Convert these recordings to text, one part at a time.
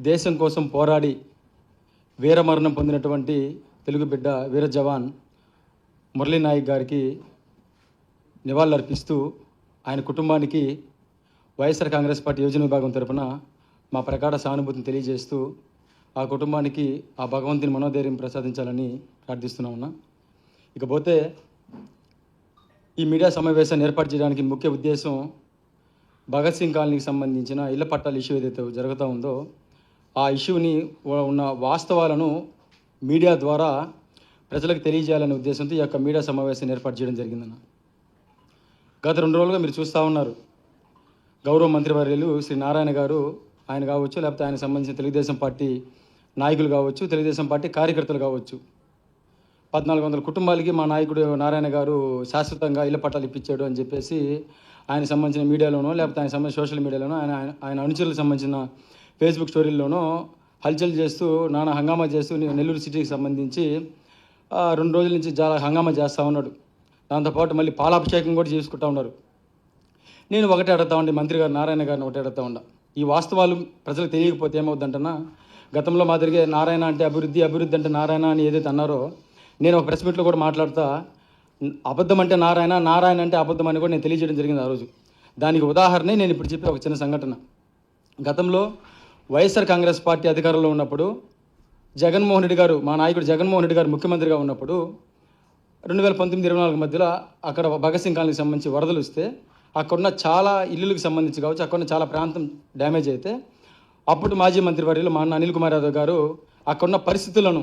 దేశం కోసం పోరాడి వీరమరణం పొందినటువంటి తెలుగు బిడ్డ వీర జవాన్ మురళీ నాయక్ గారికి నివాళులర్పిస్తూ ఆయన కుటుంబానికి వైఎస్ఆర్ కాంగ్రెస్ పార్టీ యోజన విభాగం తరపున మా ప్రగాఢ సానుభూతిని తెలియజేస్తూ ఆ కుటుంబానికి ఆ భగవంతుని మనోధైర్యం ప్రసాదించాలని ప్రార్థిస్తున్నామన్నా. ఇకపోతే ఈ మీడియా సమావేశాన్ని ఏర్పాటు చేయడానికి ముఖ్య ఉద్దేశం భగత్ సింగ్ కాలనీకి సంబంధించిన ఇళ్ల పట్టాల ఇష్యూ ఏదైతే జరుగుతూ ఉందో ఆ ఇష్యూని ఉన్న వాస్తవాలను మీడియా ద్వారా ప్రజలకు తెలియజేయాలనే ఉద్దేశంతో ఈ యొక్క మీడియా సమావేశాన్ని ఏర్పాటు చేయడం జరిగిందన్న. గత 2 రోజులుగా మీరు చూస్తూ ఉన్నారు, గౌరవ మంత్రివర్యులు శ్రీ నారాయణ గారు ఆయన కావచ్చు, లేకపోతే ఆయనకు సంబంధించిన తెలుగుదేశం పార్టీ నాయకులు కావచ్చు, తెలుగుదేశం పార్టీ కార్యకర్తలు కావచ్చు, 1400 కుటుంబాలకి మా నాయకుడు నారాయణ గారు శాశ్వతంగా ఇళ్ల పట్టాలు ఇప్పించాడు అని చెప్పేసి ఆయన సంబంధించిన మీడియాలోనో లేకపోతే ఆయన సంబంధించిన సోషల్ మీడియాలోనో ఆయన అనుచరులకు సంబంధించిన ఫేస్బుక్ స్టోరీల్లోనో హల్చల్ చేస్తూ నానా హంగామా చేస్తూ నెల్లూరు సిటీకి సంబంధించి 2 రోజుల నుంచి చాలా హంగామా చేస్తూ ఉన్నాడు. దాంతోపాటు మళ్ళీ పాలాభిషేకం కూడా చేసుకుంటూ ఉన్నారు. నేను ఒకటే అడుగుతా ఉండే మంత్రి గారు నారాయణ గారిని ఒకటే అడుగుతా ఉండా, ఈ వాస్తవాలు ప్రజలకు తెలియకపోతే ఏమవుద్దంటన్నా, గతంలో మాదిరిగా నారాయణ అంటే అభివృద్ధి, అభివృద్ధి అంటే నారాయణ అని ఏదైతే అన్నారో నేను ఒక ప్రెస్ మీట్లో కూడా మాట్లాడుతా అబద్ధం అంటే నారాయణ, నారాయణ అంటే అబద్ధం అని కూడా నేను తెలియజేయడం జరిగింది ఆ రోజు. దానికి ఉదాహరణే నేను ఇప్పుడు చెప్పే ఒక చిన్న సంఘటన. గతంలో వైఎస్ఆర్ కాంగ్రెస్ పార్టీ అధికారంలో ఉన్నప్పుడు జగన్మోహన్ రెడ్డి గారు, మా నాయకుడు జగన్మోహన్ రెడ్డి గారు ముఖ్యమంత్రిగా ఉన్నప్పుడు 2019-24 మధ్యలో అక్కడ భగత్ సింగ్ కాలనీకి సంబంధించి వరదలు వస్తే అక్కడున్న చాలా ఇల్లులకు సంబంధించి కావచ్చు, అక్కడున్న చాలా ప్రాంతం డ్యామేజ్ అయితే అప్పుడు మాజీ మంత్రివర్యులు మా అన్న అనిల్ కుమార్ యాదవ్ గారు అక్కడున్న పరిస్థితులను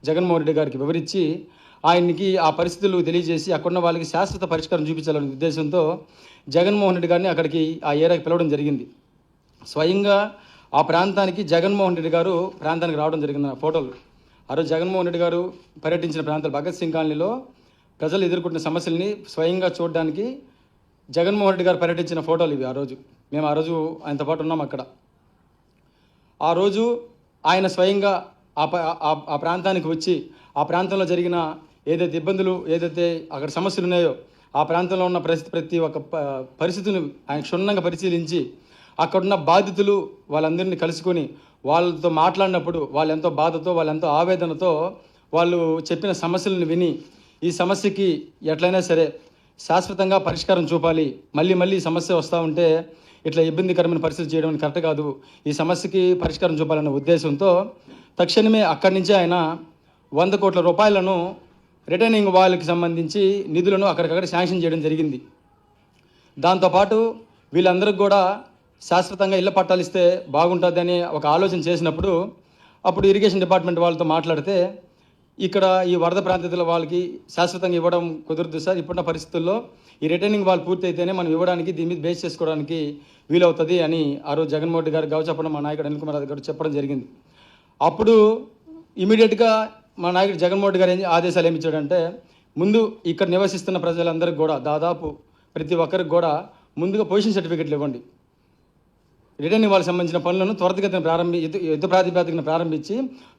జగన్మోహన్ రెడ్డి గారికి వివరించి ఆయనకి ఆ పరిస్థితులు తెలియజేసి అక్కడున్న వాళ్ళకి శాశ్వత పరిష్కారం చూపించాలనే ఉద్దేశంతో జగన్మోహన్ రెడ్డి గారిని అక్కడికి ఆ ఏరియాకి పిలవడం జరిగింది. స్వయంగా ఆ ప్రాంతానికి జగన్మోహన్ రెడ్డి గారు ప్రాంతానికి రావడం జరిగింది. నా ఫోటోలు ఆ రోజు జగన్మోహన్ రెడ్డి గారు పర్యటించిన ప్రాంతాలు భగత్ సింగ్ కాలనీలో ప్రజలు ఎదుర్కొంటున్న సమస్యల్ని స్వయంగా చూడడానికి జగన్మోహన్ రెడ్డి గారు పర్యటించిన ఫోటోలు ఇవి. మేము ఆ రోజు ఆయనతో పాటు ఉన్నాం అక్కడ. ఆ రోజు ఆయన స్వయంగా ఆ ప్రాంతానికి వచ్చి ఆ ప్రాంతంలో జరిగిన ఏదైతే ఇబ్బందులు, ఏదైతే అక్కడ సమస్యలు ఉన్నాయో ఆ ప్రాంతంలో ఉన్న ప్రతి ఒక్క పరిస్థితిని ఆయన క్షుణ్ణంగా పరిశీలించి అక్కడున్న బాధితులు వాళ్ళందరినీ కలుసుకొని వాళ్ళతో మాట్లాడినప్పుడు వాళ్ళు ఎంతో బాధతో, వాళ్ళు ఎంతో ఆవేదనతో వాళ్ళు చెప్పిన సమస్యలను విని ఈ సమస్యకి ఎట్లయినా సరే శాశ్వతంగా పరిష్కారం చూపాలి, మళ్ళీ ఈ సమస్య వస్తూ ఉంటే ఇట్లా ఇబ్బందికరమైన పరిస్థితి చేయడం కరెక్ట్ కాదు, ఈ సమస్యకి పరిష్కారం చూపాలన్న ఉద్దేశంతో తక్షణమే అక్కడి నుంచి ఆయన 100 కోట్ల రూపాయలను రిటర్నింగ్ వాళ్ళకి సంబంధించి నిధులను అక్కడికక్కడ శాంక్షన్ చేయడం జరిగింది. దాంతోపాటు వీళ్ళందరికీ కూడా శాశ్వతంగా ఇళ్ల పట్టాలు ఇస్తే బాగుంటుందని ఒక ఆలోచన చేసినప్పుడు అప్పుడు ఇరిగేషన్ డిపార్ట్మెంట్ వాళ్ళతో మాట్లాడితే ఇక్కడ ఈ వరద ప్రాంతాల వాళ్ళకి శాశ్వతంగా ఇవ్వడం కుదరదు సార్, ఇప్పుడున్న పరిస్థితుల్లో ఈ రిటర్నింగ్ వాళ్ళు పూర్తి అయితేనే మనం ఇవ్వడానికి దీని మీద బేస్ చేసుకోవడానికి వీలవుతుంది అని ఆ రోజు జగన్మోహన్ రెడ్డి గారు కావచ్చు, అప్పుడు మా నాయకుడు అనిల్ కుమార్ గారు చెప్పడం జరిగింది. అప్పుడు ఇమీడియట్గా మా నాయకుడు జగన్మోహన్ రెడ్డి గారు ఆదేశాలు ఏమి ఇచ్చాడంటే, ముందు ఇక్కడ నివసిస్తున్న ప్రజలందరికీ కూడా దాదాపు ప్రతి ఒక్కరికి కూడా ముందుగా పొజిషన్ సర్టిఫికెట్లు ఇవ్వండి, రిటర్నింగ్ వాళ్ళకి సంబంధించిన పనులను త్వరితగతిన యుద్ధ ప్రాతిపదికన ప్రారంభించి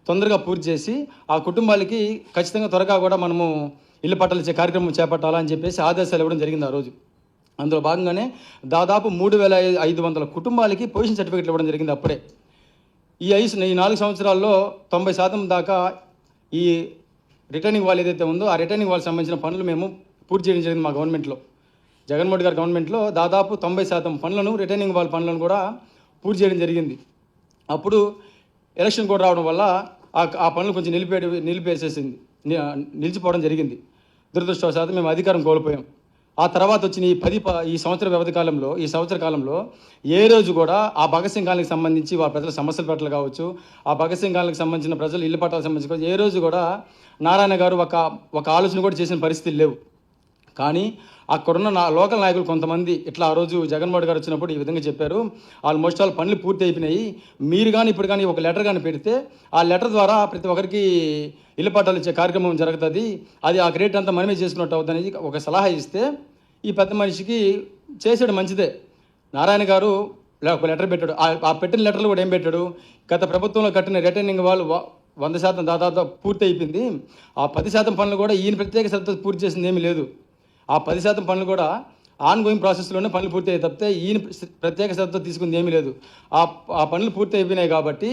తొందరగా పూర్తి చేసి ఆ కుటుంబాలకి ఖచ్చితంగా త్వరగా కూడా మనము ఇల్లు పట్టాలు ఇచ్చే కార్యక్రమం చేపట్టాలని చెప్పేసి ఆదేశాలు ఇవ్వడం జరిగింది ఆ రోజు. అందులో భాగంగానే దాదాపు 3500 కుటుంబాలకి పొజిషన్ సర్టిఫికెట్లు ఇవ్వడం జరిగింది. అప్పుడే ఈ 4 సంవత్సరాల్లో 90% దాకా ఈ రిటర్నింగ్ వాళ్ళు ఏదైతే ఉందో ఆ రిటర్నింగ్ వాళ్ళకి సంబంధించిన పనులు మేము పూర్తి చేయడం జరిగింది. మా గవర్నమెంట్లో, జగన్మోహన్ గారి గవర్నమెంట్లో దాదాపు 90% పనులను, రిటర్నింగ్ వాళ్ళ పనులను కూడా పూర్తి చేయడం జరిగింది. అప్పుడు ఎలక్షన్ కూడా రావడం వల్ల ఆ పనులు కొంచెం నిలిచిపోవడం జరిగింది. దురదృష్టవశాత్తు మేము అధికారం కోల్పోయాం. ఆ తర్వాత వచ్చిన ఈ సంవత్సర వ్యవధి కాలంలో, ఈ సంవత్సర కాలంలో ఏ రోజు కూడా ఆ భగత్ సింగ్ కాలనీకి సంబంధించి వాళ్ళ ప్రజల సమస్యల పట్ల కావచ్చు, ఆ భగత్ సింగ్ కాలనీకి సంబంధించిన ప్రజలు ఇల్లు పట్టాలకు సంబంధించి ఏ రోజు కూడా నారాయణ గారు ఒక ఆలోచన కూడా చేసిన పరిస్థితులు లేవు. కానీ అక్కడున్న లోకల్ నాయకులు కొంతమంది ఇట్లా ఆ రోజు జగన్మోహన్ గారు వచ్చినప్పుడు ఈ విధంగా చెప్పారు, ఆల్మోస్ట్ ఆల్ పనులు పూర్తి అయిపోయినాయి, మీరు కానీ ఇప్పుడు కానీ ఒక లెటర్ కానీ పెడితే ఆ లెటర్ ద్వారా ప్రతి ఒక్కరికి ఇల్లు పట్టాలు ఇచ్చే కార్యక్రమం జరుగుతుంది, అది ఆ క్రెడిట్ అంతా మనమే చేసుకున్నట్టు అవుతుందని ఒక సలహా ఇస్తే ఈ పెద్ద మనిషికి చేసాడు మంచిదే. నారాయణ గారు ఒక లెటర్ పెట్టాడు. ఆ పెట్టిన లెటర్లు కూడా ఏం పెట్టాడు, గత ప్రభుత్వంలో కట్టిన రిటర్నింగ్ వాళ్ళు 100% దాదాపు పూర్తి అయిపోయింది, ఆ 10% పనులు కూడా ఈయన ప్రత్యేక శ్రద్ధ పూర్తి చేసింది ఏమీ లేదు, ఆ 10% పనులు కూడా ఆన్గోయింగ్ ప్రాసెస్లోనే పనులు పూర్తి అయ్యి తప్పితే ఈయన ప్రత్యేక శ్రద్ధతో తీసుకుంది ఏమీ లేదు. ఆ పనులు పూర్తి అయిపోయినాయి కాబట్టి,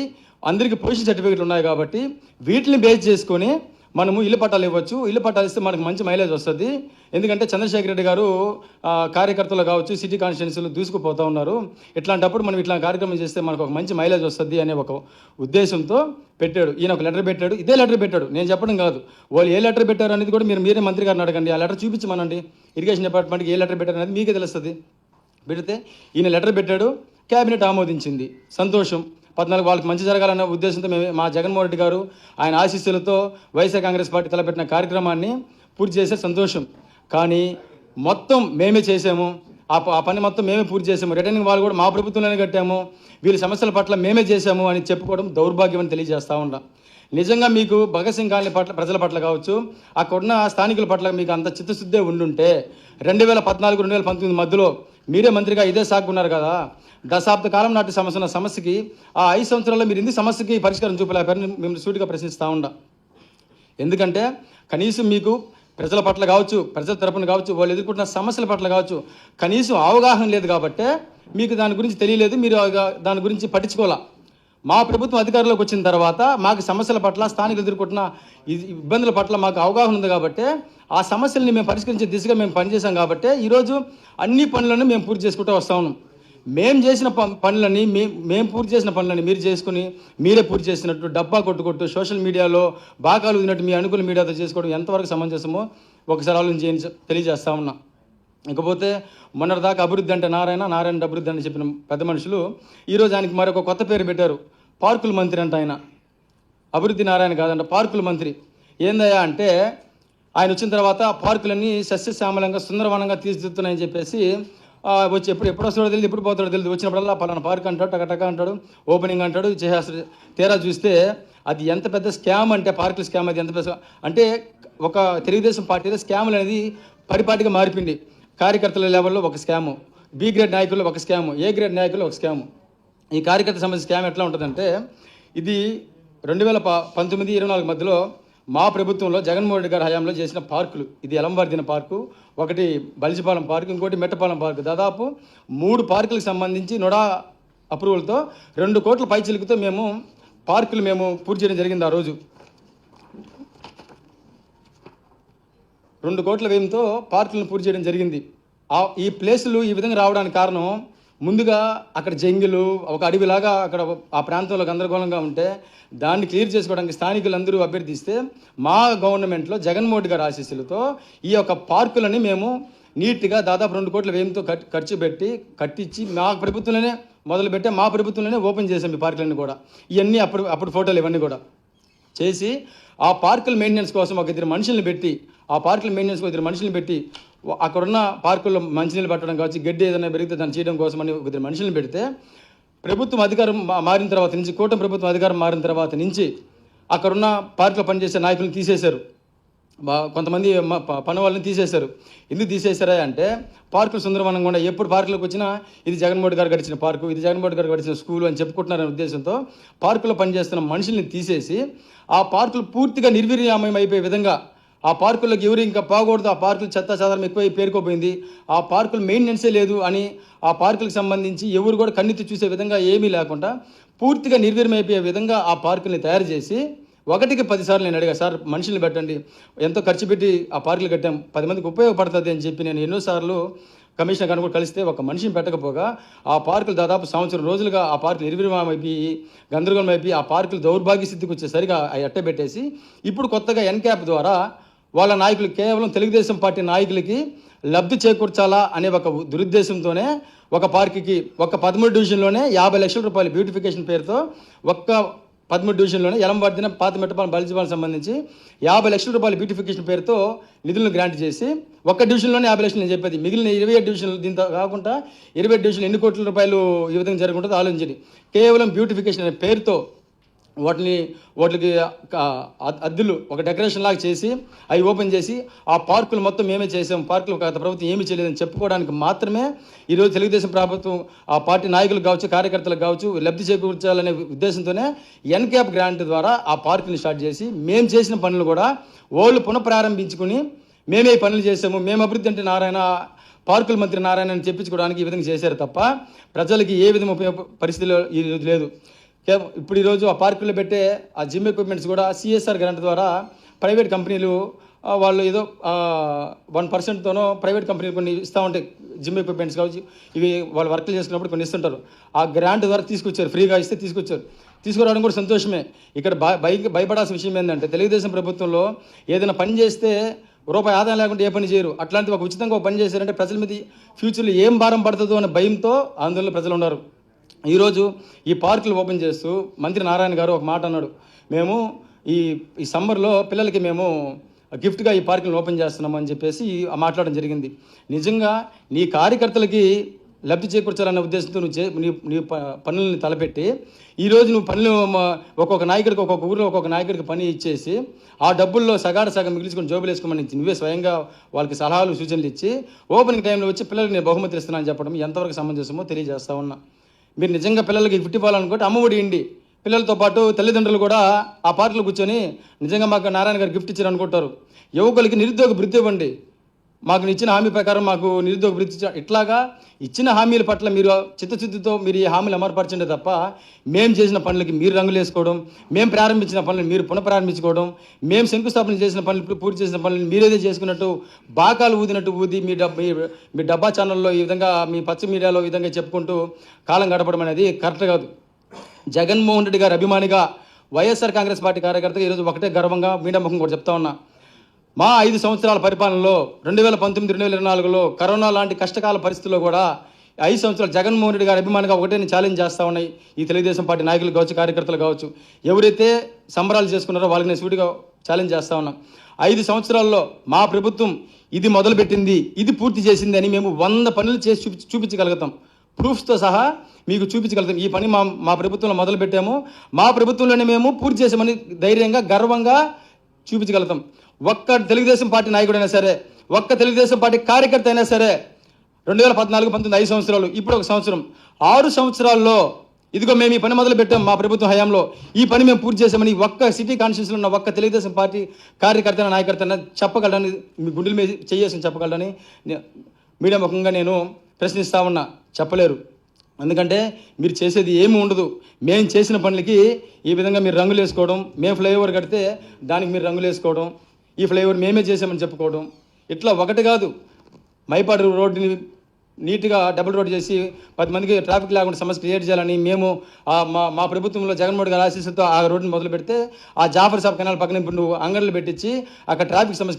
అందరికీ పొజిషన్ సర్టిఫికేట్లు ఉన్నాయి కాబట్టి వీటిని బేస్ చేసుకొని మనము ఇల్లు పట్టాలు ఇవ్వచ్చు. ఇల్లు పట్టాలు ఇస్తే మనకు మంచి మైలేజ్ వస్తుంది. ఎందుకంటే చంద్రశేఖర్ రెడ్డి గారు కార్యకర్తలు కావచ్చు, సిటీ కాన్స్టిట్యున్సీలు దూసుకుపోతూ ఉన్నారు. ఇట్లాంటప్పుడు మనం ఇట్లా కార్యక్రమం చేస్తే మనకు ఒక మంచి మైలేజ్ వస్తుంది అనే ఒక ఉద్దేశంతో పెట్టాడు. ఈయన ఒక లెటర్ పెట్టాడు, ఇదే లెటర్ పెట్టాడు, నేను చెప్పడం కాదు. వాళ్ళు ఏ లెటర్ పెట్టారు అనేది కూడా మీరే మంత్రి గారిని అడగండి. ఆ లెటర్ చూపించమనండి. ఇరిగేషన్ డిపార్ట్మెంట్కి ఏ లెటర్ పెట్టారు అనేది మీకే తెలుస్తుంది. పెడితే ఈయన లెటర్ పెట్టాడు, క్యాబినెట్ ఆమోదించింది, సంతోషం. 14 వాళ్ళకి మంచి జరగాలన్న ఉద్దేశంతో మా జగన్మోహన్ రెడ్డి గారు ఆయన ఆశీస్సులతో వైఎస్ఆర్ కాంగ్రెస్ పార్టీ తలపెట్టిన కార్యక్రమాన్ని పూర్తి చేసే సంతోషం. కానీ మొత్తం మేమే చేసాము, ఆ పని మొత్తం మేమే పూర్తి చేసాము, రిటర్నింగ్ వాళ్ళు కూడా మా ప్రభుత్వంలోనే కట్టాము, వీళ్ళ సమస్యల పట్ల మేమే చేసాము అని చెప్పుకోవడం దౌర్భాగ్యం అని తెలియజేస్తూ ఉంటాం. నిజంగా మీకు భగత్ సింగ్ కాలనీ పట్ల, ప్రజల పట్ల కావచ్చు, అక్కడున్న స్థానికుల పట్ల మీకు అంత చిత్తశుద్ధే ఉండుంటే 2014-2019 మధ్యలో మీరే మంత్రిగా ఇదే సాగున్నారు కదా. దశాబ్ద కాలం నాటి సమస్యకి ఆ 5 సంవత్సరాల్లో మీరు ఎందుకు సమస్యకి పరిష్కారం చూపలేకపోయారని మేము సూటిగా ప్రశ్నిస్తూ ఉండ. ఎందుకంటే కనీసం మీకు ప్రజల పట్ల కావచ్చు, ప్రజల తరపున కావచ్చు, వాళ్ళు ఎదుర్కొంటున్న సమస్యల పట్ల కావచ్చు కనీసం అవగాహన లేదు కాబట్టే మీకు దాని గురించి తెలియలేదు, మీరు దాని గురించి పట్టించుకోవాలా. మా ప్రభుత్వం అధికారంలోకి వచ్చిన తర్వాత మాకు సమస్యల పట్ల, స్థానికులు ఎదుర్కొంటున్న ఇబ్బందుల పట్ల మాకు అవగాహన ఉంది కాబట్టి ఆ సమస్యల్ని మేము పరిష్కరించే దిశగా మేము పనిచేసాం కాబట్టి ఈరోజు అన్ని పనులను మేము పూర్తి చేసుకుంటూ వస్తూ ఉన్నాం. మేము చేసిన పనులని మేము పూర్తి చేసిన పనులని మీరు చేసుకుని మీరే పూర్తి చేసినట్టు డబ్బా కొట్టుకొట్టు సోషల్ మీడియాలో బాగాలు ఉన్నట్టు మీ అనుకూల మీడియాతో చేసుకోవడం ఎంతవరకు సమంజసమో ఒకసారి ఆలోచన తెలియజేస్తా ఉన్నా. ఇకపోతే మొన్నటిదాకా అభివృద్ధి అంటే నారాయణ అభివృద్ధి అని చెప్పిన పెద్ద మనుషులు ఈరోజు ఆయనకి మరొక కొత్త పేరు పెట్టారు, పార్కుల మంత్రి అంట. ఆయన అభివృద్ధి నారాయణ కాదంట, పార్కుల మంత్రి. ఏందయ్యా అంటే ఆయన వచ్చిన తర్వాత పార్కులన్నీ సస్యశ్యామలంగా సుందరవనంగా తీర్చిదిద్దుతున్నాయని చెప్పేసి వచ్చి ఎప్పుడు వస్తాడో తెలియదు, ఎప్పుడు పోతాడో తెలియదు. వచ్చినప్పుడల్లా పలానా పార్క్ అంటాడు, టకటక అంటాడు, ఓపెనింగ్ అంటాడు, చేసేస్తాడు. తీరా చూస్తే అది ఎంత పెద్ద స్కామ్ అంటే, పార్కుల స్కామ్ అది ఎంత పెద్ద అంటే ఒక తెలుగుదేశం పార్టీలో స్కాములు అనేది పరిపాటిగా మారిపోయింది. కార్యకర్తల లెవెల్లో ఒక స్కాము, బి గ్రేడ్ నాయకుల్లో ఒక స్కాము, ఏ గ్రేడ్ నాయకుల్లో ఒక స్కాము. ఈ కార్యకర్త సంబంధించిన స్కామ్ ఎట్లా ఉంటుందంటే, ఇది 2019-24 మధ్యలో మా ప్రభుత్వంలో జగన్మోహన్ రెడ్డి గారి హయాంలో చేసిన పార్కులు, ఇది ఎలంవర్దిన పార్కు, ఒకటి బలిజిపాలెం పార్కు, ఇంకోటి మెట్టపాలెం పార్కు, దాదాపు 3 పార్కులకు సంబంధించి నోడా అప్రూవల్తో 2 కోట్ల పైచిలుకుతో మేము పార్కులు పూర్తి చేయడం జరిగింది. ఆ రోజు 2 కోట్ల వ్యయంతో పార్కులను పూర్తి చేయడం జరిగింది. ఈ ప్లేసులు ఈ విధంగా రావడానికి కారణం, ముందుగా అక్కడ జంగిలు, ఒక అడవిలాగా అక్కడ ఆ ప్రాంతంలో గందరగోళంగా ఉంటే దాన్ని క్లియర్ చేసుకోవడానికి స్థానికులందరూ అభ్యర్థిస్తే మా గవర్నమెంట్లో జగన్మోహన్ రెడ్డి గారి ఆశీస్సులతో ఈ యొక్క పార్కులని మేము నీట్గా దాదాపు 2 కోట్ల వ్యయంతో ఖర్చు పెట్టి కట్టించి మా ప్రభుత్వంలోనే మొదలుపెట్టే మా ప్రభుత్వంలోనే ఓపెన్ చేసాం ఈ పార్కులన్నీ కూడా. ఇవన్నీ అప్పుడు ఫోటోలు ఇవన్నీ కూడా చేసి ఆ పార్కుల మెయింటెనెన్స్ కోసం ఒక 2 మనుషుల్ని పెట్టి, ఆ పార్కుల మెయింటెనెన్స్ కోసం 2 మనుషుల్ని పెట్టి, అక్కడున్న పార్కుల్లో మంచినీళ్ళు పట్టడం కావచ్చు, గడ్డి ఏదైనా పెరిగితే దాన్ని చేయడం కోసం అని ఒక 2 మనుషుల్ని పెడితే ప్రభుత్వం అధికారం మారిన తర్వాత నుంచి, కూటమి ప్రభుత్వం అధికారం మారిన తర్వాత నుంచి అక్కడున్న పార్కులో పనిచేసే నాయకులను తీసేశారు. కొంతమంది పని వాళ్ళని తీసేశారు. ఎందుకు తీసేశారా అంటే పార్కులు సుందరవనంగా ఉండే, ఎప్పుడు పార్కులకు వచ్చినా ఇది జగన్మోహన్ రెడ్డి గారు గడిచిన పార్కు, ఇది జగన్మోహన్ రెడ్డి గారు గడిచిన స్కూలు అని చెప్పుకుంటున్నారనే ఉద్దేశంతో పార్కులో పనిచేస్తున్న మనుషుల్ని తీసేసి ఆ పార్కులు పూర్తిగా నిర్వీర్యమయం అయిపోయే విధంగా, ఆ పార్కులకు ఎవరు ఇంకా పోకూడదు, ఆ పార్కులు చెత్త చెదారం ఎక్కువ పేరుకోపోయింది, ఆ పార్కులు మెయింటెనెన్సే లేదు అని ఆ పార్కులకు సంబంధించి ఎవరు కూడా కన్నెత్తి చూసే విధంగా ఏమీ లేకుండా పూర్తిగా నిర్వీర్యమైపోయే విధంగా ఆ పార్కుల్ని తయారు చేసి 1కి 10 సార్లు నేను అడిగా, సార్ మనుషుల్ని పెట్టండి, ఎంతో ఖర్చు పెట్టి ఆ పార్కులు కట్టాం, 10 మందికి ఉపయోగపడుతుంది అని చెప్పి నేను ఎన్నోసార్లు కమిషనర్ గారిని కూడా కలిస్తే ఒక మనిషిని పెట్టకపోగా ఆ పార్కులు దాదాపు 1 సంవత్సరం రోజులుగా ఆ పార్కులు నిర్వీర్యమైపోయి గందరగోళం అయిపోయి ఆ పార్కులు దౌర్భాగ్య స్థితికి వచ్చేసరిగా అవి అట్టబెట్టేసి ఇప్పుడు కొత్తగా ఎన్క్యాప్ ద్వారా వాళ్ళ నాయకులు, కేవలం తెలుగుదేశం పార్టీ నాయకులకి లబ్ధి చేకూర్చాలా అనే ఒక దురుద్దేశంతోనే ఒక పార్కుకి ఒక 13 డివిజన్లోనే 50 లక్షల రూపాయలు బ్యూటిఫికేషన్ పేరుతో, ఒక్క 13 డివిజన్లోనే ఎలంవర్దిన, పాత మెట్టపాలెం, బలిజిపాలెం సంబంధించి 50 లక్షల రూపాయలు బ్యూటిఫికేషన్ పేరుతో నిధులను గ్రాంట్ చేసి, ఒక్క డివిజన్లోనే 50 లక్షలు నేను చెప్పేది, మిగిలిన 27 డివిజన్లు, దీంతో కాకుండా 27 డివిజన్లు ఎన్ని కోట్ల రూపాయలు ఈ విధంగా జరుగుతుందో ఆలోచించండి. కేవలం బ్యూటిఫికేషన్ అనే పేరుతో వాటికి అద్దులు ఒక డెకరేషన్ లాగా చేసి అవి ఓపెన్ చేసి ఆ పార్కులు మొత్తం మేమే చేసాం, పార్కులు గత ప్రభుత్వం ఏమీ చేయలేదని చెప్పుకోవడానికి మాత్రమే ఈరోజు తెలుగుదేశం ప్రభుత్వం ఆ పార్టీ నాయకులకు కావచ్చు, కార్యకర్తలకు కావచ్చు లబ్ధి చేకూర్చాలనే ఉద్దేశంతోనే ఎన్క్యాప్ గ్రాంట్ ద్వారా ఆ పార్కుని స్టార్ట్ చేసి మేము చేసిన పనులు కూడా వాళ్ళు పునఃప్రారంభించుకుని మేమే పనులు చేసాము, మేము అభివృద్ధి అంటే నారాయణ పార్కుల మంత్రి నారాయణని చెప్పించుకోవడానికి ఈ విధంగా చేశారు తప్ప ప్రజలకి ఏ విధంగా పరిస్థితిలో ఈరోజు లేదు. ఇప్పుడు ఈరోజు ఆ పార్కుల్లో పెట్టే ఆ జిమ్ ఎక్విప్మెంట్స్ కూడా సిఎస్ఆర్ గ్రాంట్ ద్వారా ప్రైవేట్ కంపెనీలు వాళ్ళు ఏదో 1%తోనో ప్రైవేట్ కంపెనీలు కొన్ని ఇస్తూ ఉంటాయి. జిమ్ ఎక్విప్మెంట్స్ కావచ్చు, ఇవి వాళ్ళు వర్క్లు చేసుకున్నప్పుడు కొన్ని ఇస్తుంటారు. ఆ గ్రాంట్ ద్వారా తీసుకొచ్చారు, ఫ్రీగా ఇస్తే తీసుకురావడం కూడా సంతోషమే. ఇక్కడ భయపడాల్సిన విషయం ఏంటంటే తెలుగుదేశం ప్రభుత్వంలో ఏదైనా పని చేస్తే రూపాయి ఆదాయం లేకుండా ఏ పని చేయరు. అట్లాంటి ఒక ఉచితంగా ఒక పని చేశారంటే ప్రజల మీద ఫ్యూచర్లో ఏం భారం పడుతుందో అనే భయంతో ఆందోళన ప్రజలు ఉన్నారు. ఈరోజు ఈ పార్కులు ఓపెన్ చేస్తూ మంత్రి నారాయణ గారు ఒక మాట అన్నాడు, మేము ఈ సమ్మర్లో పిల్లలకి మేము గిఫ్ట్గా ఈ పార్కులను ఓపెన్ చేస్తున్నామని చెప్పేసి మాట్లాడడం జరిగింది. నిజంగా నీ కార్యకర్తలకి లబ్ధి చేకూర్చాలన్న ఉద్దేశంతో నీ పనులను తలపెట్టి ఈరోజు నువ్వు పనులు ఒక్కొక్క నాయకుడికి ఒక్కొక్క ఊరిలో ఒక్కొక్క నాయకుడికి పని ఇచ్చేసి ఆ డబ్బుల్లో సగం మిగిల్చుకొని జోబులు వేసుకోమని నువ్వే స్వయంగా వాళ్ళకి సలహాలు సూచనలు ఇచ్చి ఓపెనింగ్ టైంలో వచ్చి పిల్లలకి నేను బహుమతి ఇస్తున్నానని చెప్పడం ఎంతవరకు సమంజసమో తెలియజేస్తా ఉన్నా. మీరు నిజంగా పిల్లలకి గిఫ్ట్ ఇవ్వాలనుకుంటే అమ్మఒడి ఇండి పిల్లలతో పాటు తల్లిదండ్రులు కూడా ఆ పార్కులో కూర్చొని నిజంగా మాకు నారాయణ గారు గిఫ్ట్ ఇచ్చారు అనుకుంటారు. యువకులకి నిరుద్యోగ వృత్తి ఇవ్వండి, మాకు ఇచ్చిన హామీ ప్రకారం మాకు నిరుద్యోగ వృత్తి ఇట్లాగా ఇచ్చిన హామీల పట్ల మీరు చిత్తశుద్ధితో మీరు ఈ హామీలు అమలుపరచండి తప్ప మేము చేసిన పనులకి మీరు రంగులు వేసుకోవడం, మేము ప్రారంభించిన పనులను మీరు పునఃప్రారంభించుకోవడం, మేము శంకుస్థాపన చేసిన పనులు పూర్తి చేసిన పనులను మీరేదే చేసుకున్నట్టు బాకాలు ఊది మీ డబ్బా ఛానల్లో ఈ విధంగా మీ పచ్చ మీడియాలో ఈ విధంగా చెప్పుకుంటూ కాలం గడపడం అనేది కరెక్ట్ కాదు. జగన్మోహన్ రెడ్డి గారి అభిమానిగా వైఎస్ఆర్ కాంగ్రెస్ పార్టీ కార్యకర్తగా ఈరోజు ఒకటే గర్వంగా మీడియా ముఖం కూడా చెప్తా ఉన్నా, మా 5 సంవత్సరాల పరిపాలనలో 2019-2024లో కరోనా లాంటి కష్టకాల పరిస్థితుల్లో కూడా 5 సంవత్సరాలు జగన్మోహన్ రెడ్డి గారి అభిమానిగా ఒకటే నేను ఛాలెంజ్ చేస్తూ ఉన్నాయి. ఈ తెలుగుదేశం పార్టీ నాయకులు కావచ్చు, కార్యకర్తలు కావచ్చు, ఎవరైతే సంబరాలు చేసుకున్నారో వాళ్ళకి నేను సూటిగా ఛాలెంజ్ చేస్తూ ఉన్నా. 5 సంవత్సరాల్లో మా ప్రభుత్వం ఇది మొదలుపెట్టింది, ఇది పూర్తి చేసింది అని మేము 100 పనులు చేసి చూపించగలుగుతాం. ప్రూఫ్స్తో సహా మీకు చూపించగలుగుతాం. ఈ పని మా ప్రభుత్వంలో మొదలు పెట్టాము, మా ప్రభుత్వంలోనే మేము పూర్తి చేసామని ధైర్యంగా గర్వంగా చూపించగలుగుతాం. ఒక్క తెలుగుదేశం పార్టీ నాయకుడైనా సరే, ఒక్క తెలుగుదేశం పార్టీ కార్యకర్త అయినా సరే 2014-19 5 సంవత్సరాలు, ఇప్పుడు 1 సంవత్సరం, 6 సంవత్సరాల్లో ఇదిగో మేము ఈ పని మొదలు పెట్టాం, మా ప్రభుత్వం హయాంలో ఈ పని మేము పూర్తి చేసామని ఒక్క సిటీ కాన్స్టిట్యూన్సీలో ఉన్న ఒక్క తెలుగుదేశం పార్టీ కార్యకర్త నాయకర్త చెప్పగలడని, మీ గుండెల మీద చేయేసి చెప్పగలడని మీడియా ముఖంగా నేను ప్రశ్నిస్తా ఉన్నా. చెప్పలేరు. ఎందుకంటే మీరు చేసేది ఏమీ ఉండదు. మేము చేసిన పనులకి ఈ విధంగా మీరు రంగులు వేసుకోవడం, మేము ఫ్లైఓవర్ కడితే దానికి మీరు రంగులు వేసుకోవడం, ఈ ఫ్లైఓవర్ మేమే చేసామని చెప్పుకోవడం, ఇట్లా ఒకటి కాదు. మైపాడు రోడ్డుని నీట్గా డబుల్ రోడ్ చేసి 10 మందికి ట్రాఫిక్ లేకుండా సమస్య క్రియేట్ చేయాలని మేము మా ప్రభుత్వంలో జగన్మోహన్ గారి ఆశీస్సుతో ఆ రోడ్డుని మొదలు పెడితే ఆ జాఫర్ సాబ్ కెనాల్ పక్కన ఇప్పుడు నువ్వు అంగళ్ళు పెట్టించి అక్కడ ట్రాఫిక్ సమస్య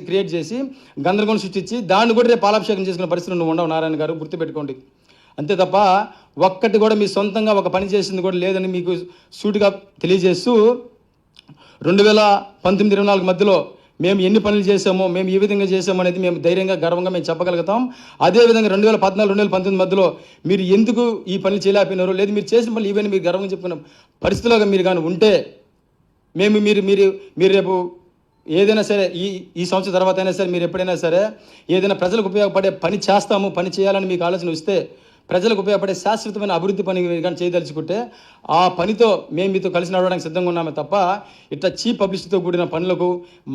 క్రియేట్ చేసి గందరగోళం సృష్టించి దాన్ని కూడా రేపు పాలాభిషేకం చేసుకునే పరిస్థితులు నువ్వు ఉండవు నారాయణ గారు, గుర్తుపెట్టుకోండి. అంతే తప్ప ఒక్కటి కూడా మీ సొంతంగా ఒక పని చేసింది కూడా లేదని మీకు సూటిగా తెలియజేస్తూ 2019-24 మధ్యలో మేము ఎన్ని పనులు చేసామో, మేము ఈ విధంగా చేసామో అనేది మేము ధైర్యంగా గర్వంగా మేము చెప్పగలుగుతాం. అదేవిధంగా 2014-2019 మధ్యలో మీరు ఎందుకు ఈ పనులు చేయలేకపోయినారో, లేదు మీరు చేసిన పనులు ఇవన్నీ మీరు గర్వంగా చెప్పుకున్న పరిస్థితుల్లో మీరు కానీ ఉంటే మేము మీరు రేపు ఏదైనా సరే ఈ సంవత్సరం తర్వాత అయినా సరే మీరు ఎప్పుడైనా సరే ఏదైనా ప్రజలకు ఉపయోగపడే పని చేస్తాము, పని చేయాలని మీకు ఆలోచన వస్తే, ప్రజలకు ఉపయోగపడే శాశ్వతమైన అభివృద్ధి పని కానీ చేయదలుచుకుంటే ఆ పనితో మేము మీతో కలిసి నడవడానికి సిద్ధంగా ఉన్నామే తప్ప ఇట్లా చీప్ పబ్లిసిటీతో కూడిన పనులకు,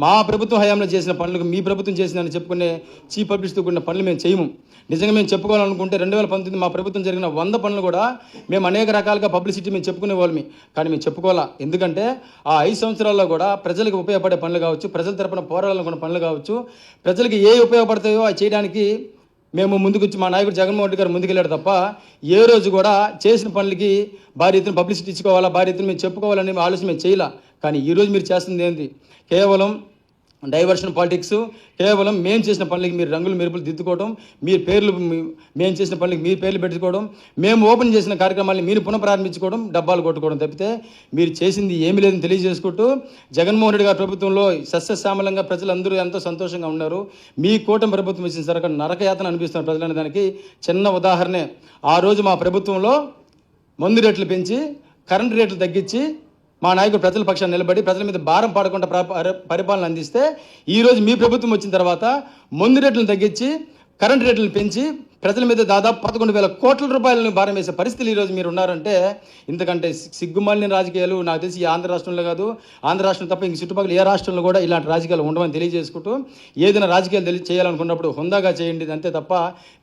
మా ప్రభుత్వం హయాంలో చేసిన పనులకు మీ ప్రభుత్వం చేసిందని చెప్పుకునే చీప్ పబ్లిసిటీతో కూడిన పనులు మేము చేయము. నిజంగా మేము చెప్పుకోవాలనుకుంటే 2019 మా ప్రభుత్వం జరిగిన 100 పనులు కూడా మేము అనేక రకాలుగా పబ్లిసిటీ మేము చెప్పుకునే వాళ్ళమి, కానీ మేము చెప్పుకోవాలా. ఎందుకంటే ఆ 5 సంవత్సరాల్లో కూడా ప్రజలకు ఉపయోగపడే పనులు కావచ్చు, ప్రజల తరపున పోరాడాలనుకున్న పనులు కావచ్చు, ప్రజలకు ఏ ఉపయోగపడతాయో అవి చేయడానికి మేము ముందుకొచ్చి మా నాయకుడు జగన్మోహన్ రెడ్డి గారు ముందుకెళ్ళాడు తప్ప ఏ రోజు కూడా చేసిన పనులకి భారీ ఎత్తున పబ్లిసిటీ ఇచ్చుకోవాలా, భారీ ఎత్తున మేము చెప్పుకోవాలని ఆలోచన మేము చేయాల. కానీ ఈరోజు మీరు చేస్తుంది ఏంటి? కేవలం డైవర్షన్ పాలిటిక్స్, కేవలం మేము చేసిన పనులకి మీరు రంగులు మెరుపులు దిద్దుకోవడం, మీరు పేర్లు మేము చేసిన పనులకి మీ పేర్లు పెట్టుకోవడం, మేము ఓపెన్ చేసిన కార్యక్రమాన్ని మీరు పునఃప్రారంభించుకోవడం, డబ్బాలు కొట్టుకోవడం తప్పితే మీరు చేసింది ఏమీ లేదని తెలియజేసుకుంటూ, జగన్మోహన్ రెడ్డి గారి ప్రభుత్వంలో సస్యశ్యామలంగా ప్రజలందరూ ఎంతో సంతోషంగా ఉన్నారు. మీ కూటమి ప్రభుత్వం ఇచ్చిన సరక నరకయాతన అనిపిస్తున్న ప్రజలనే దానికి చిన్న ఉదాహరణే. ఆ రోజు మా ప్రభుత్వంలో మందు రేట్లు పెంచి, కరెంటు రేట్లు తగ్గించి, మా నాయకుడు ప్రజల పక్షాన్ని నిలబడి ప్రజల మీద భారం పడకుండా పరిపాలన అందిస్తే, ఈరోజు మీ ప్రభుత్వం వచ్చిన తర్వాత మందు రేట్లను తగ్గించి కరెంట్ రేట్లను పెంచి ప్రజల మీద దాదాపు 11,000 కోట్ల రూపాయలను భారం వేసే పరిస్థితులు ఈరోజు మీరు ఉన్నారంటే ఇంతకంటే సిగ్గుమాలిన రాజకీయాలు నాకు తెలిసి ఈ ఆంధ్ర రాష్ట్రంలో కాదు, ఆంధ్ర రాష్ట్రం తప్ప ఇంక చుట్టుపక్కల ఏ రాష్ట్రంలో కూడా ఇలాంటి రాజకీయాలు ఉండవని తెలియజేసుకుంటూ ఏదైనా రాజకీయాలు చేయాలనుకున్నప్పుడు హుందాగా చేయండి అంతే తప్ప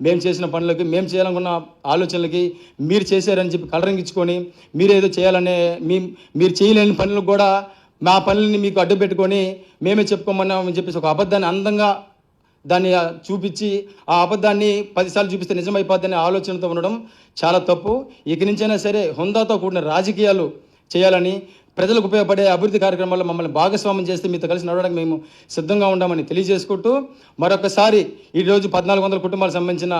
మేము చేసిన పనులకి, మేము చేయాలనుకున్న ఆలోచనలకి మీరు చేశారని చెప్పి కలరింగించుకొని మీరేదో చేయాలనే మీరు చేయలేని పనులకు కూడా మా పనులని మీకు అడ్డు పెట్టుకొని మేమే చెప్పుకోమన్నామని చెప్పేసి ఒక అబద్ధాన్ని అందంగా దాన్ని చూపించి ఆ అబద్ధాన్ని 10 సార్లు చూపిస్తే నిజమైపోద్దనే ఆలోచనతో ఉండడం చాలా తప్పు. ఇక నుంచైనా సరే హుందాతో కూడిన రాజకీయాలు చేయాలని, ప్రజలకు ఉపయోగపడే అభివృద్ధి కార్యక్రమాల్లో మమ్మల్ని భాగస్వామ్యం చేస్తే మీతో కలిసి నడవడానికి మేము సిద్ధంగా ఉన్నామని తెలియజేసుకుంటూ మరొకసారి ఈరోజు 1,400 కుటుంబాలకు సంబంధించిన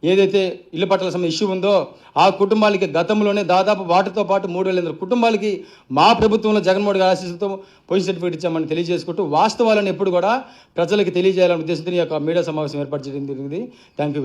ఏదైతే ఇల్లు పట్టాల సంబంధించిన ఇష్యూ ఉందో ఆ కుటుంబాలకి గతంలోనే దాదాపు వాటితో పాటు 3,800 కుటుంబాలకి మా ప్రభుత్వంలో జగన్మోహన్ గారి ఆశీస్సులతో పొజిషన్ సర్టిఫికేట్ ఇచ్చామని తెలియజేసుకుంటూ వాస్తవాలను ఎప్పుడు కూడా ప్రజలకు తెలియజేయాలనే ఉద్దేశంతో ఈ యొక్క మీడియా సమావేశం ఏర్పాటు చేయడం జరిగింది. Thank you.